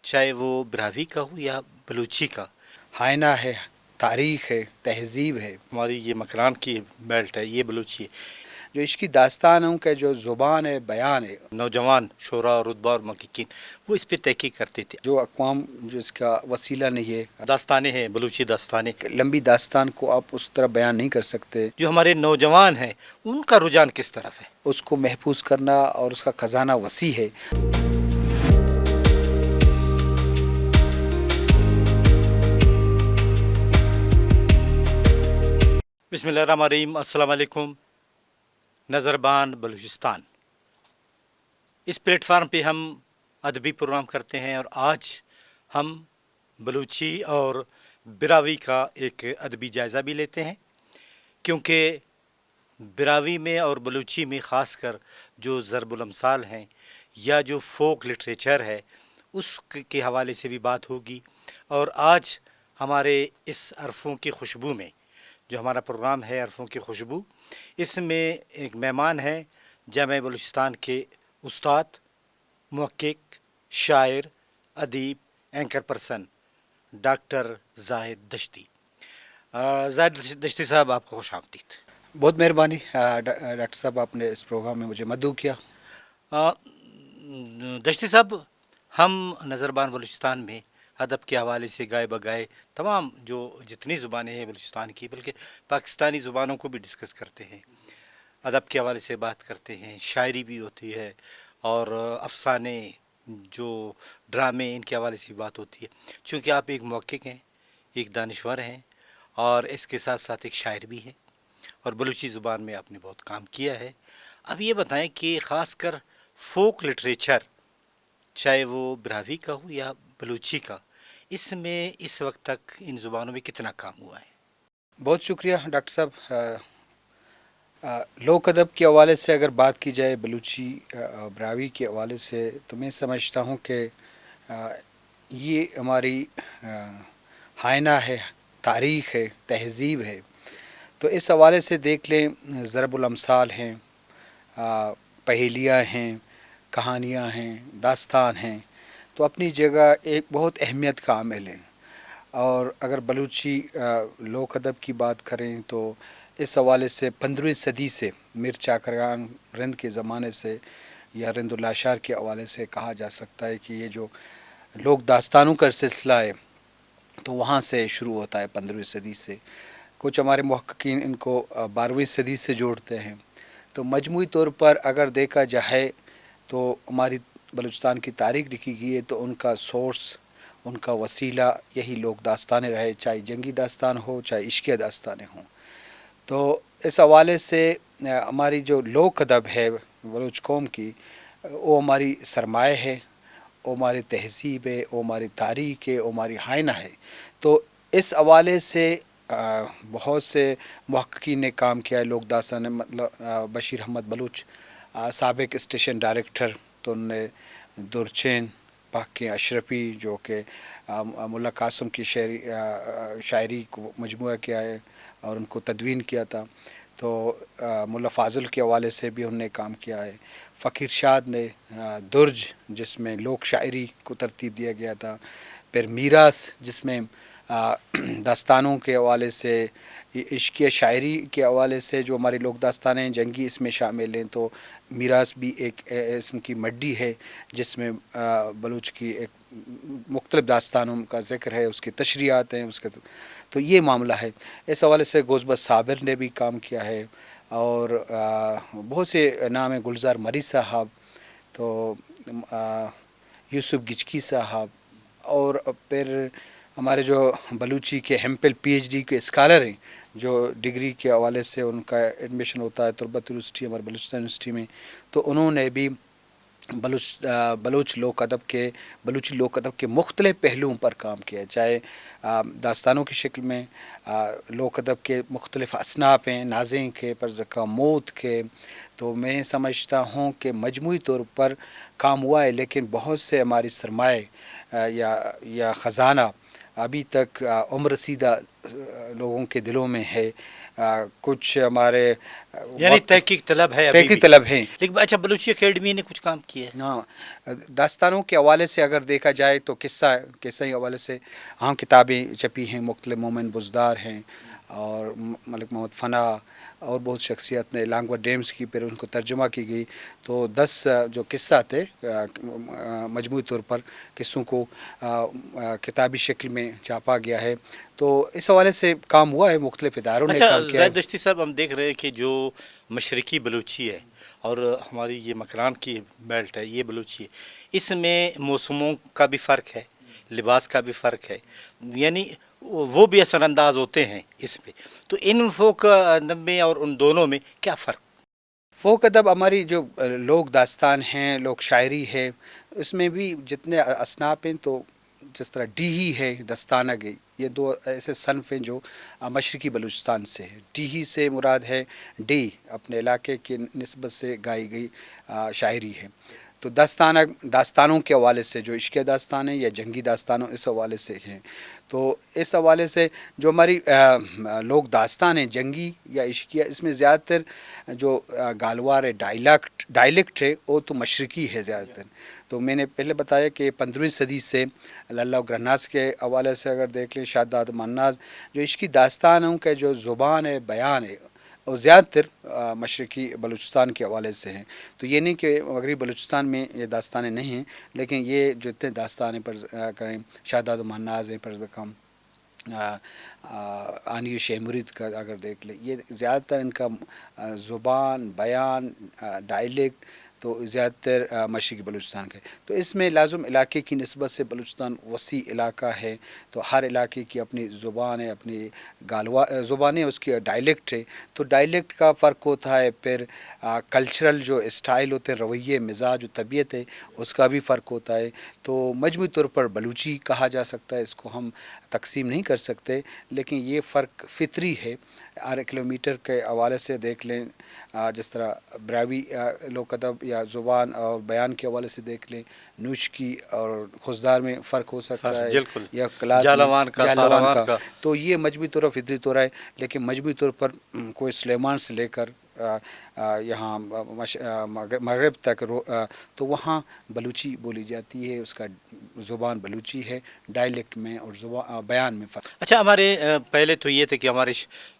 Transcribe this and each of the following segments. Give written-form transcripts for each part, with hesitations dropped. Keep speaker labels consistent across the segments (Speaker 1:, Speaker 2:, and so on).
Speaker 1: چاہے وہ براوی کا ہو یا بلوچی کا،
Speaker 2: ہائنہ ہے، تاریخ ہے، تہذیب ہے.
Speaker 1: ہماری یہ مکران کی بیلٹ ہے، یہ بلوچی ہے.
Speaker 2: جو اس کی داستانوں کا جو زبان ہے، بیان ہے،
Speaker 1: نوجوان شعراء اور رتبہ اور محققین وہ اس پہ تحقیق کرتے تھے.
Speaker 2: جو اقوام جس کا وسیلہ نہیں ہے،
Speaker 1: داستانیں ہیں، بلوچی داستانیں.
Speaker 2: لمبی داستان کو آپ اس طرح بیان نہیں کر سکتے.
Speaker 1: جو ہمارے نوجوان ہیں ان کا رجحان کس طرف ہے؟
Speaker 2: اس کو محفوظ کرنا اور اس کا خزانہ وسیع ہے.
Speaker 1: بسم اللہ الرحمن الرحیم. السلام علیکم. نظربان بلوچستان، اس پلیٹ فارم پہ ہم ادبی پروگرام کرتے ہیں، اور آج ہم بلوچی اور براوی کا ایک ادبی جائزہ بھی لیتے ہیں، کیونکہ براوی میں اور بلوچی میں خاص کر جو ضرب الامثال ہیں یا جو فوک لٹریچر ہے اس کے حوالے سے بھی بات ہوگی. اور آج ہمارے اس عرفوں کی خوشبو میں جو ہمارا پروگرام ہے عرفوں کی خوشبو، اس میں ایک مہمان ہیں جامعہ بلوچستان کے استاد، محقق، شاعر، ادیب، اینکر پرسن ڈاکٹر زاہد دشتی. زاہد دشتی صاحب، آپ کو خوش آمدید.
Speaker 2: بہت مہربانی ڈاکٹر صاحب، آپ نے اس پروگرام میں مجھے مدعو کیا.
Speaker 1: دشتی صاحب، ہم نظربان بلوچستان میں ادب کے حوالے سے گائے بگائے تمام جو جتنی زبانیں ہیں بلوچستان کی، بلکہ پاکستانی زبانوں کو بھی ڈسکس کرتے ہیں، ادب کے حوالے سے بات کرتے ہیں، شاعری بھی ہوتی ہے، اور افسانے، جو ڈرامے، ان کے حوالے سے بات ہوتی ہے. چونکہ آپ ایک محقق ہیں، ایک دانشور ہیں، اور اس کے ساتھ ساتھ ایک شاعر بھی ہیں، اور بلوچی زبان میں آپ نے بہت کام کیا ہے. اب یہ بتائیں کہ خاص کر فوک لٹریچر، چاہے وہ براوی کا ہو یا بلوچی کا، اس میں اس وقت تک ان زبانوں میں کتنا کام ہوا ہے؟
Speaker 2: بہت شکریہ ڈاکٹر صاحب. لوک ادب کے حوالے سے اگر بات کی جائے بلوچی براوی کے حوالے سے، تو میں سمجھتا ہوں کہ یہ ہماری ہائنہ ہے، تاریخ ہے، تہذیب ہے. تو اس حوالے سے دیکھ لیں، ضرب الامثال ہیں، پہیلیاں ہیں، کہانیاں ہیں، داستان ہیں، تو اپنی جگہ ایک بہت اہمیت کا عامل ہیں. اور اگر بلوچی لوک ادب کی بات کریں تو اس حوالے سے 15ویں صدی سے میر چاکران رند کے زمانے سے یا رند الاشعار کے حوالے سے کہا جا سکتا ہے کہ یہ جو لوک داستانوں کا سلسلہ ہے تو وہاں سے شروع ہوتا ہے 15ویں صدی سے. کچھ ہمارے محققین ان کو 12ویں صدی سے جوڑتے ہیں. تو مجموعی طور پر اگر دیکھا جائے تو ہماری بلوچستان کی تاریخ لکھی گئی ہے تو ان کا سورس، ان کا وسیلہ یہی لوک داستانیں رہے، چاہے جنگی داستان ہو، چاہے عشقیہ داستانیں ہوں. تو اس حوالے سے ہماری جو لوک ادب ہے بلوچ قوم کی، وہ ہماری سرمایہ ہے، وہ ہماری تہذیب ہے، وہ ہماری تاریخ ہے، وہ ہماری ہائنہ ہے. تو اس حوالے سے بہت سے محققین نے کام کیا ہے لوک داستان. مطلب بشیر احمد بلوچ سابق اسٹیشن ڈائریکٹر، تو انہوں نے درچین، پاک اشرفی جو کہ ملا قاسم کی شاعری کو مجموعہ کیا ہے اور ان کو تدوین کیا تھا. تو ملا فاضل کے حوالے سے بھی انہوں نے کام کیا ہے. فقیر شاد نے درج، جس میں لوک شاعری کو ترتیب دیا گیا تھا. پھر میراث، جس میں داستانوں کے حوالے سے، عشقیہ شاعری کے حوالے سے جو ہماری لوک داستانیں جنگی اس میں شامل ہیں. تو میراث بھی ایک اسم کی مڈی ہے جس میں بلوچ کی ایک مختلف داستانوں کا ذکر ہے، اس کی تشریحات ہیں، اس کے تو یہ معاملہ ہے. اس حوالے سے گوزبت صابر نے بھی کام کیا ہے، اور بہت سے نام ہیں، گلزار مری صاحب، تو یوسف گچکی صاحب، اور پھر ہمارے جو بلوچی کے ہیمپل پی ایچ ڈی کے اسکالر ہیں، جو ڈگری کے حوالے سے ان کا ایڈمیشن ہوتا ہے تربت یونیورسٹی، ہمارے بلوچستان یونیورسٹی میں، تو انہوں نے بھی بلوچی لوک ادب کے مختلف پہلوؤں پر کام کیا، چاہے داستانوں کی شکل میں. لوک ادب کے مختلف اصناف ہیں، نازیں کے، پرزکا موت کے. تو میں سمجھتا ہوں کہ مجموعی طور پر کام ہوا ہے، لیکن بہت سے ہماری سرمایہ یا خزانہ ابھی تک عمر رسیدہ لوگوں کے دلوں میں ہے. कुछ हमारे
Speaker 1: यानी
Speaker 2: वक्त
Speaker 1: तहकीक तलब है अभी
Speaker 2: तहकीक
Speaker 1: भी।
Speaker 2: तलब हैं।
Speaker 1: लेकिन अच्छा, बलूची एकेडमी ने कुछ काम किया है?
Speaker 2: हाँ, दास्तानों के हवाले से अगर देखा जाए तो किस्सा के हवाले से अहम किताबें छपी हैं, मुख्तलिफ मोमिन बुज़दार हैं और मलिक मोहम्मद फ़ना और बहुत शख्सियत ने लांगवा डेम्स की, फिर उनको तर्जुमा की गई। तो 10 जो किस्सा थे मजमूई तौर पर किस्सों को किताबी शक्ल में छापा गया है। तो इस हवाले से काम हुआ है, मुख्तलिफ इदारों ने
Speaker 1: अच्छा
Speaker 2: काम किया
Speaker 1: ज़ैद
Speaker 2: है।
Speaker 1: दश्ती साहब, हम देख रहे हैं कि जो मशरकी बलूची है और हमारी ये मकरान की बेल्ट है, ये बलूची है, इसमें मौसमों का भी फ़र्क है, लिबास का भी फ़र्क है, यानी वो भी असरअंदाज होते हैं इसमें। तो इन फोक अदब में और उन दोनों में क्या फ़र्क?
Speaker 2: फ़ोक अदब हमारी जो लोक दास्तान हैं, लोक शायरी है, उसमें भी जितने असनाफ हैं, तो जिस तरह डीही है, दस्ताना गई, ये दो ऐसे सनफ़ हैं जो मशरक़ी बलूचिस्तान से है। डीही से मुराद है डी, अपने इलाके की निस्बत से गाई गई शायरी है। तो दास्तानों के हवाले से जो इश्क़ दास्तान है या जंगी दास्तानों, इस हवाले से हैं। तो इस हवाले से जो हमारी लोक दास्तान है जंगी या इश्किया, इसमें ज़्यादातर जो गालवार है, डायलेक्ट है, वो तो मशरक़ी है ज़्यादातर। तो मैंने पहले बताया कि 15वीं सदी से लल्ला ग्रन्नास के हवाले से अगर देख लें, शादाद मन्नाज, जो इश्की दास्तानों का जो ज़ुबान है, बयान है, और ज़्यादातर मशरक़ी बलूचिस्तान के हवाले से हैं। तो ये नहीं कि मगरबी बलूचिस्तान में ये दास्तानें नहीं हैं, लेकिन ये जो इतने दास्तानें पर करें, शादाद मन्नाज हैं, पर कम आनी शेख मुरीद का अगर देख लें, ये ज़्यादातर इनका ज़ुबान, बयान, डायलेक्ट तो ज़्यादातर मशरक़ी बलूचिस्तान का है। तो इसमें लाज़िम इलाके की निस्बत से बलूचिस्तान वसी इलाका है, तो हर इलाके की अपनी ज़ुबान है, अपनी गालवा ज़ुबान है, उसकी डायलेक्ट है। तो डायलेक्ट का फ़र्क होता है, फिर कल्चरल जो स्टाइल होते हैं, रवैये, मिजाज, जो तबीयत है, उसका भी फ़र्क होता है। तो मजमूई तौर पर बलूची कहा जा सकता है, इसको हम तकसीम नहीं कर सकते, लेकिन ये फ़र्क फ़ितरी है। हर किलोमीटर के हवाले से देख लें, जिस तरह ब्रावी लोक अदब या ज़ुबान और बयान के हवाले से देख लें, नूश की और खुशदार में फ़र्क हो सकता है,
Speaker 1: बिल्कुल,
Speaker 2: या कलात में
Speaker 1: जालवान का,
Speaker 2: जालवान
Speaker 1: सारावान
Speaker 2: का।
Speaker 1: का।
Speaker 2: तो ये मजबूरी तौर पर फितरी तौर है, लेकिन मजबूरी तौर पर कोई सुलेमान से लेकर यहाँ मगरब तक तो वहाँ बलूची बोली जाती है, उसका ज़ुबान बलूची है, डायलेक्ट में और बयान में फ़र्क।
Speaker 1: अच्छा, हमारे पहले तो ये थे कि हमारे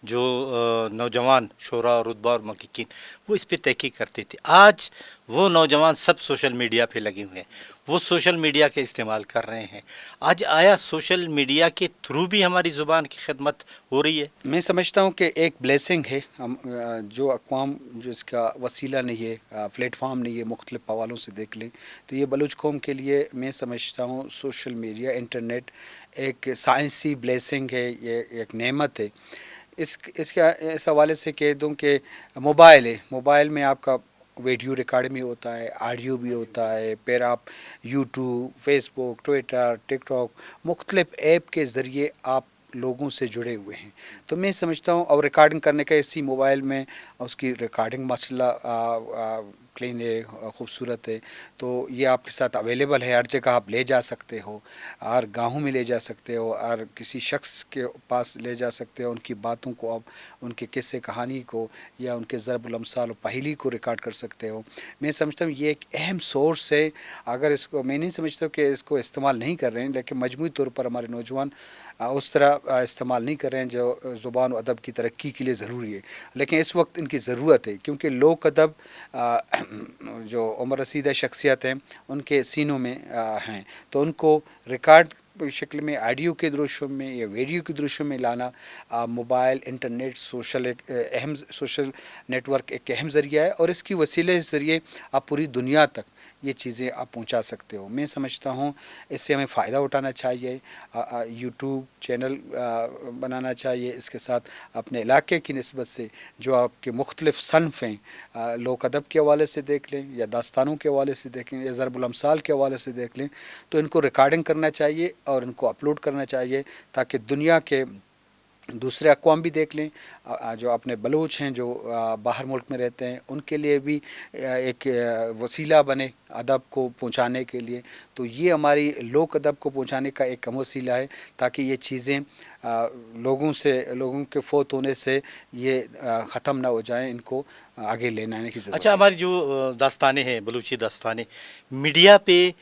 Speaker 1: जो नौजवान शोरा और रुतबा और महक़क़ीन वो इस पे तहक़ीक़ करते थे। आज वो नौजवान सब सोशल मीडिया पे लगे हुए हैं, वो सोशल मीडिया के इस्तेमाल कर रहे हैं। आज आया सोशल मीडिया के थ्रू भी हमारी ज़ुबान की खिदमत हो रही है?
Speaker 2: मैं समझता हूँ कि एक ब्लेसिंग है, हम जो अक़वाम जो इसका वसीला नहीं है, प्लेटफार्म नहीं है, मुख्तलिफ़ हवालों से देख लें, तो ये बलूच कौम के लिए मैं समझता हूँ सोशल मीडिया, इंटरनेट एक साइंसी ब्लेसिंग है, ये एक नेमत है। इस हवाले से कह दूँ कि मोबाइल है, मोबाइल में आपका वीडियो रिकॉर्ड भी होता है, ऑडियो भी होता है, फिर आप यूट्यूब, फेसबुक, ट्विटर, टिकटॉक, मुख्तलिफ़ ऐप के ज़रिए आप लोगों से जुड़े हुए हैं। तो मैं समझता हूँ, और रिकॉर्डिंग करने का इसी मोबाइल में उसकी रिकॉर्डिंग माशाल्लाह क्लीन है, ख़ूबसूरत है। तो ये आपके साथ अवेलेबल है, हर जगह आप ले जा सकते हो, हर गाँव में ले जा सकते हो, हर किसी शख्स के पास ले जा सकते हो, उनकी बातों को आप, उनके किस्से कहानी को या उनके ज़रबुल अमसाल और पहेली को रिकॉर्ड कर सकते हो। मैं समझता हूँ ये एक अहम सोर्स है। अगर इसको, मैं नहीं समझता कि इसको इस्तेमाल नहीं कर रहे हैं, लेकिन मजमूई तौर पर हमारे नौजवान उस तरह इस्तेमाल नहीं कर रहे हैं जो ज़ुबान और अदब की तरक्की के लिए ज़रूरी है। लेकिन इस वक्त इनकी ज़रूरत है, क्योंकि लोक अदब जो उम्र रसीदा शख्सियत हैं उनके सीनों में हैं, तो उनको रिकॉर्ड शक्ल में, ऑडियो के दृश्यों में या वीडियो के दृश्यों में लाना, मोबाइल, इंटरनेट, सोशल एक अहम सोशल नेटवर्क एक अहम ज़रिया है, और इसकी वसीले ज़रिए आप पूरी दुनिया तक ये चीज़ें आप पहुंचा सकते हो। मैं समझता हूं इससे हमें फ़ायदा उठाना चाहिए, यूट्यूब चैनल बनाना चाहिए, इसके साथ अपने इलाके की निस्बत से जो आपके मुख्तलिफ़ सनफ़ हैं, लोक अदब के हवाले से देख लें या दास्तानों के हवाले से देख लें या ज़रबुल अमसाल के हवाले से देख लें, तो इनको रिकॉर्डिंग करना चाहिए और इनको अपलोड करना चाहिए, ताकि दुनिया के दूसरे अक़वाम भी देख लें, जो अपने बलूच हैं जो बाहर मुल्क में रहते हैं, उनके लिए भी एक वसीला बने अदब को पहुंचाने के लिए। तो ये हमारी लोक अदब को पहुंचाने का एक वसीला है, ताकि ये चीज़ें लोगों के फ़ौत होने से ये ख़त्म ना हो जाएं, इनको आगे ले आने की ज़रूरत
Speaker 1: अच्छा,
Speaker 2: है।
Speaker 1: हमारी जो दास्तानें हैं, बलूची दास्तानें, मीडिया पे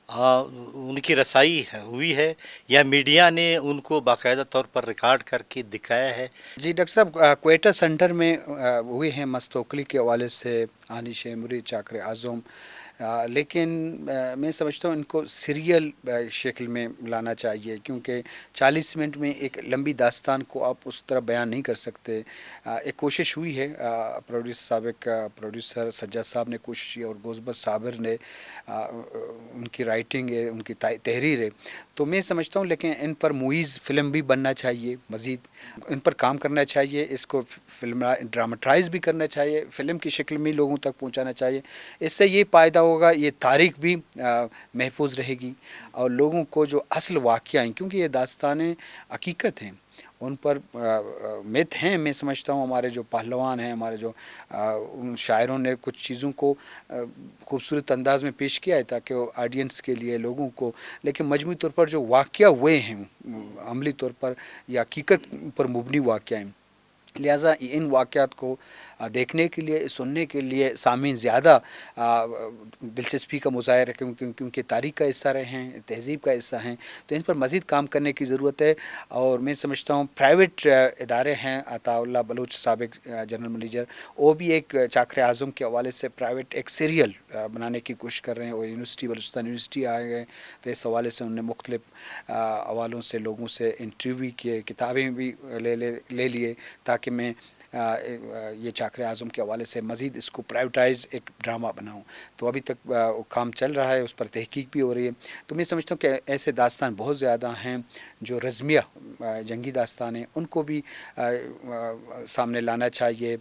Speaker 1: उनकी रसाई हुई है या मीडिया ने उनको बाकायदा तौर पर रिकॉर्ड करके दिखाया है?
Speaker 2: जी डॉक्टर साहब, क्वेटा सेंटर में हुए हैं मस्तोकली के हवाले से आनिश मुरी चाकर आज़म, लेकिन मैं समझता हूँ इनको सीरियल शक्ल में लाना चाहिए, क्योंकि 40 मिनट में एक लंबी दास्तान को आप उस तरह बयान नहीं कर सकते। एक कोशिश हुई है, प्रोड्यूसर सज्जाद साहब ने कोशिश की और गोज़बत साबिर ने, उनकी राइटिंग है, उनकी तहरीर है, तो मैं समझता हूँ। लेकिन इन पर मूवीज़ फ़िल्म भी बनना चाहिए, मज़ीद इन पर काम करना चाहिए, इसको फिल्म ड्रामाटाइज़ भी करना चाहिए, फ़िल्म की शक्ल में लोगों तक पहुँचाना चाहिए। इससे ये फ़ायदा होगा, ये तारीख़ भी महफूज रहेगी और लोगों को जो असल वाक़या हैं, क्योंकि ये दास्तानें हकीकत हैं, उन पर मिथ हैं। मैं समझता हूँ हमारे जो पहलवान हैं, हमारे जो उन शायरों ने कुछ चीज़ों को खूबसूरत अंदाज में पेश किया है ताकि वो ऑडियंस के लिए, लोगों को, लेकिन मजमूई तौर पर जो वाक़या हुए हैं अमली तौर पर या हकीकत पर मुबनी वाक़या हैं, लिहाजा इन वाक़यात को देखने के लिए, सुनने के लिए सामीन ज़्यादा दिलचस्पी का मुज़ाहिरा है, क्योंकि तारीख़ का हिस्सा रहे हैं, तहज़ीब का हिस्सा हैं, तो इन पर मज़ीद काम करने की ज़रूरत है। और मैं समझता हूँ प्राइवेट इदारे हैं, अताउल्लाह बलूच साबिक़ जनरल मैनेजर, वो भी एक चाकर आज़म के हवाले से प्राइवेट एक सीरियल बनाने की कोशिश कर रहे हैं। और यूनिवर्सिटी, बलूचिस्तान यूनिवर्सिटी आए गए, तो इस हवाले से उन्होंने मुख्तलिफ़ हवालों से लोगों से इंटरव्यू किए, किताबें भी ले लिए, ताकि मैं ये चाकर आज़म के हवाले से मज़ीद इसको प्राइवेटाइज़ एक ड्रामा बनाऊँ। तो अभी तक काम चल रहा है, उस पर तहकीक भी हो रही है। तो मैं समझता हूँ कि ऐसे दास्तान बहुत ज़्यादा हैं जो रज़मिया जंगी दास्तान हैं, उनको भी सामने लाना चाहिए।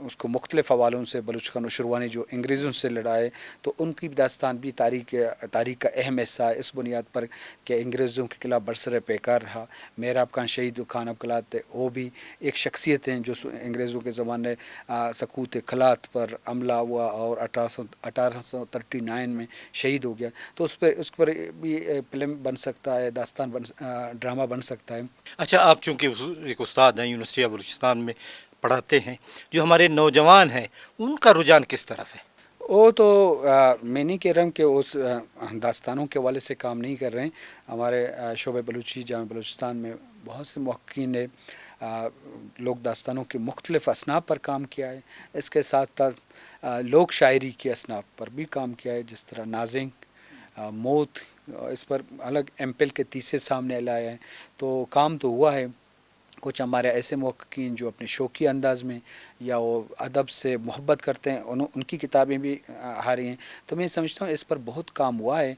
Speaker 2: उसको मुख्तलिफ़ हवालों से, बलूच का नौशरवानी जो अंग्रेज़ों से लड़ाए, तो उनकी दास्तान भी तारीख़ का अहम हिस्सा है, इस बुनियाद पर कि अंग्रेज़ों के खिलाफ बरसर पैकार रहा। मेहराब खान शहीद खान अब्दुल्लाह, वो भी एक शख्सियत हैं जो अंग्रेज़ों के ज़माने सकूत खलात पर हमला हुआ और 1839 में शहीद हो गया। तो उस पर भी फिल्म बन सकता है, ड्रामा बन सकता है।
Speaker 1: अच्छा, आप चूँकि एक उस्ताद हैं, यूनिवर्सिटी ऑफ बलूचिस्तान में पढ़ाते हैं, जो हमारे नौजवान हैं उनका रुझान किस तरफ है?
Speaker 2: वो तो मैं नहीं कह रहा हूँ कि उस दास्तानों के हवाले से काम नहीं कर रहे हैं। हमारे शोबे बलूची जामे बलूचिस्तान में बहुत से मुहक्कीन ने लोक दास्तानों के मुख्तलिफ़ असनाफ पर काम किया है। इसके साथ साथ लोक शायरी के असनाफ पर भी काम किया है, जिस तरह नाज़िंग, मौत, इस पर अलग एम्पल के तीसरे सामने लाए हैं। तो काम तो हुआ है। कुछ हमारे ऐसे मुहक्कीन जो अपने शौकी अंदाज में या वो अदब से मोहब्बत करते हैं, उनकी किताबें भी आ रही हैं। तो मैं समझता हूँ इस पर बहुत काम हुआ है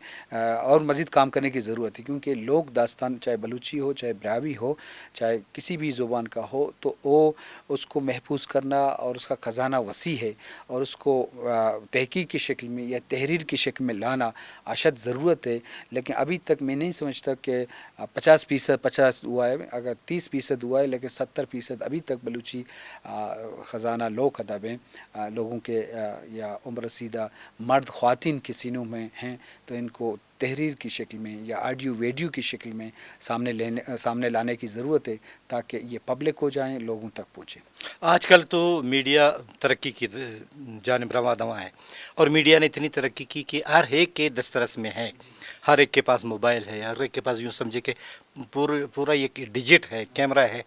Speaker 2: और मज़ीद काम करने की ज़रूरत है, क्योंकि लोक दास्तान चाहे बलूची हो, चाहे ब्रावी हो, चाहे किसी भी ज़ुबान का हो, तो वो उसको महफूज करना और उसका ख़जाना वसी है, और उसको तहकीक की शक्ल में या तहरीर की शक्ल में लाना अशद ज़रूरत है। लेकिन अभी तक मैं नहीं समझता कि 50% हुआ है। अगर 30% हुआ है, लेकिन 70% अभी तक बलूची ख़जाना लोक अदब हैं, लोगों के या उम्र रसीदा मर्द ख़वातीन के सीनों में हैं। तो इनको तहरीर की शक्ल में या ऑडियो वीडियो की शक्ल में सामने लाने की ज़रूरत है, ताकि ये पब्लिक हो जाएं, लोगों तक पहुँचे।
Speaker 1: आजकल तो मीडिया तरक्की की जानिब रवां दवां है, और मीडिया ने इतनी तरक्की की कि हर एक के दस्तरस में है, हर एक के पास मोबाइल है, हर एक के पास यूँ समझे कि पूरा एक डिजिट है, कैमरा है।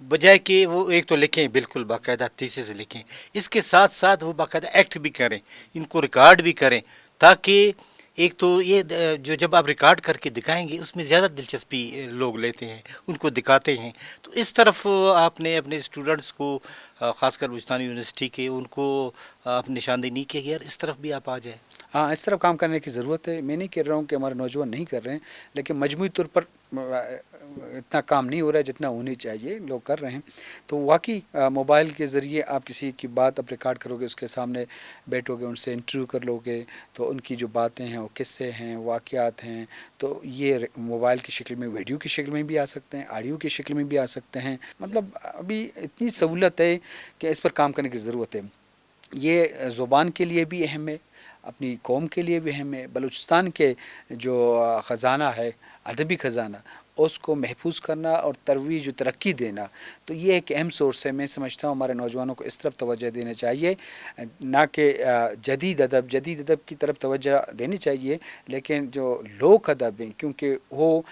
Speaker 1: बजाय कि वो एक तो लिखें, बिल्कुल बाकायदा थीसिस से लिखें, इसके साथ साथ वो बाकायदा एक्ट भी करें, इनको रिकॉर्ड भी करें, ताकि एक तो ये जो जब आप रिकॉर्ड करके दिखाएंगे उसमें ज़्यादा दिलचस्पी लोग लेते हैं, उनको दिखाते हैं। तो इस तरफ आपने अपने स्टूडेंट्स को, ख़ासकर बलूचिस्तान यूनिवर्सिटी के, उनको आप निशानदेही नहीं किया कि यार इस तरफ भी आप आ जाए?
Speaker 2: हाँ, इस तरफ काम करने की ज़रूरत है। मैं नहीं कह रहा हूँ कि हमारे नौजवान नहीं कर रहे हैं, लेकिन मजमूई तौर पर इतना काम नहीं हो रहा है जितना होनी चाहिए, लोग कर रहे हैं। तो वाकई मोबाइल के ज़रिए आप किसी की बात आप रिकॉर्ड करोगे, उसके सामने बैठोगे, उनसे इंटरव्यू कर लोगे, तो उनकी जो बातें हैं, वो किस्से हैं, वाक़यात हैं, तो ये मोबाइल की शक्ल में, वीडियो की शक्ल में भी आ सकते हैं, ऑडियो की शक्ल में भी आ सकते हैं। मतलब अभी इतनी सहूलत है कि इस पर काम करने की ज़रूरत है। ये ज़ुबान के लिए भी अहम है, अपनी कौम के लिए भी अहम है। बलूचिस्तान के जो ख़जाना है, अदबी ख़जाना, उसको महफूज करना और तरवीज और तरक्की देना, तो ये एक अहम सोर्स है। मैं समझता हूँ हमारे नौजवानों को इस तरफ तवज्जो देना चाहिए, ना कि जदीद अदब की तरफ तवज्जो देनी चाहिए, लेकिन जो लोक अदब हैं, क्योंकि वो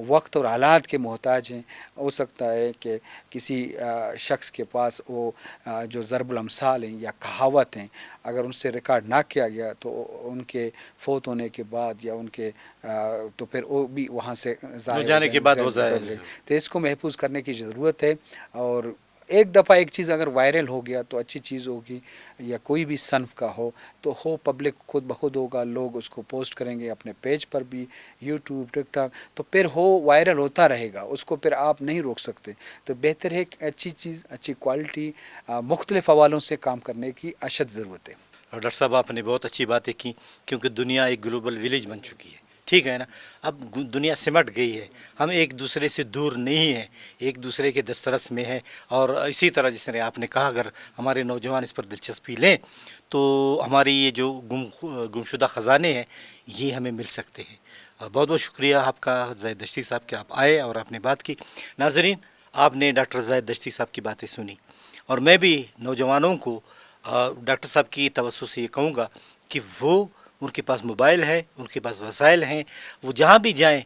Speaker 2: वक्त और हालात के मोहताज हैं। हो सकता है कि किसी शख्स के पास वो जो ज़रबुल अमसाल हैं या कहावत हैं, अगर उनसे रिकॉर्ड ना किया गया तो उनके फ़ौत होने के बाद या उनके तो फिर वो भी वहाँ से
Speaker 1: वो
Speaker 2: ज़ाहिर हो
Speaker 1: जाने के बाद हो
Speaker 2: जाए।
Speaker 1: जाए।
Speaker 2: तो इसको महफूज करने की ज़रूरत है। और एक दफ़ा एक चीज़ अगर वायरल हो गया तो अच्छी चीज़ होगी, या कोई भी सनफ़ का हो पब्लिक खुद ब खुद होगा, लोग उसको पोस्ट करेंगे अपने पेज पर भी, यूट्यूब, टिकटॉक, तो फिर वायरल होता रहेगा, उसको फिर आप नहीं रोक सकते। तो बेहतर है कि अच्छी चीज़, अच्छी क्वालिटी, मुख्तलिफ़ हवालों से काम करने की अशद ज़रूरत है।
Speaker 1: और डॉक्टर साहब आपने बहुत अच्छी बातें की, क्योंकि दुनिया एक ग्लोबल विलेज बन चुकी है, ठीक है ना। अब दुनिया सिमट गई है, हम एक दूसरे से दूर नहीं हैं, एक दूसरे के दस्तरस में है। और इसी तरह जिस तरह आपने कहा, अगर हमारे नौजवान इस पर दिलचस्पी लें तो हमारी ये जो गुमशुदा ख़जाने हैं ये हमें मिल सकते हैं। बहुत बहुत शुक्रिया आपका ज़ैद दश्ती साहब कि आप आए और आपने बात की। नाज़रीन, आपने डॉक्टर ज़ैद दश्ती साहब की बातें सुनी, और मैं भी नौजवानों को डॉक्टर साहब की तवज्जो से ये कहूँगा कि वो, उनके पास मोबाइल है, उनके पास वसाइल हैं, वो जहाँ भी जाएं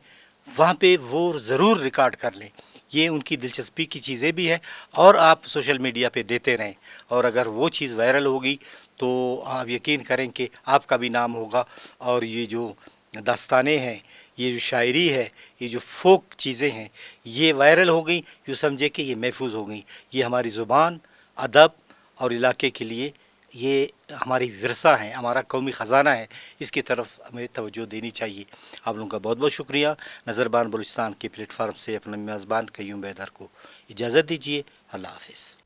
Speaker 1: वहाँ पे वो ज़रूर रिकॉर्ड कर लें। ये उनकी दिलचस्पी की चीज़ें भी हैं, और आप सोशल मीडिया पे देते रहें, और अगर वो चीज़ वायरल होगी तो आप यकीन करें कि आपका भी नाम होगा। और ये जो दास्तानें हैं, ये जो शायरी है, ये जो फोक चीज़ें हैं, ये वायरल हो गई, यूँ समझे कि ये महफूज हो गई। ये हमारी ज़ुबान, अदब और इलाके के लिए ये हमारी विरसा है, हमारा कौमी ख़जाना है, इसकी तरफ हमें तवज्जो देनी चाहिए। आप लोगों का बहुत बहुत शुक्रिया। नज़रबान बलूचिस्तान के प्लेटफार्म से अपने मेज़बान क़य्यूम बैदर को इजाज़त दीजिए। अल्लाह हाफ़िज़।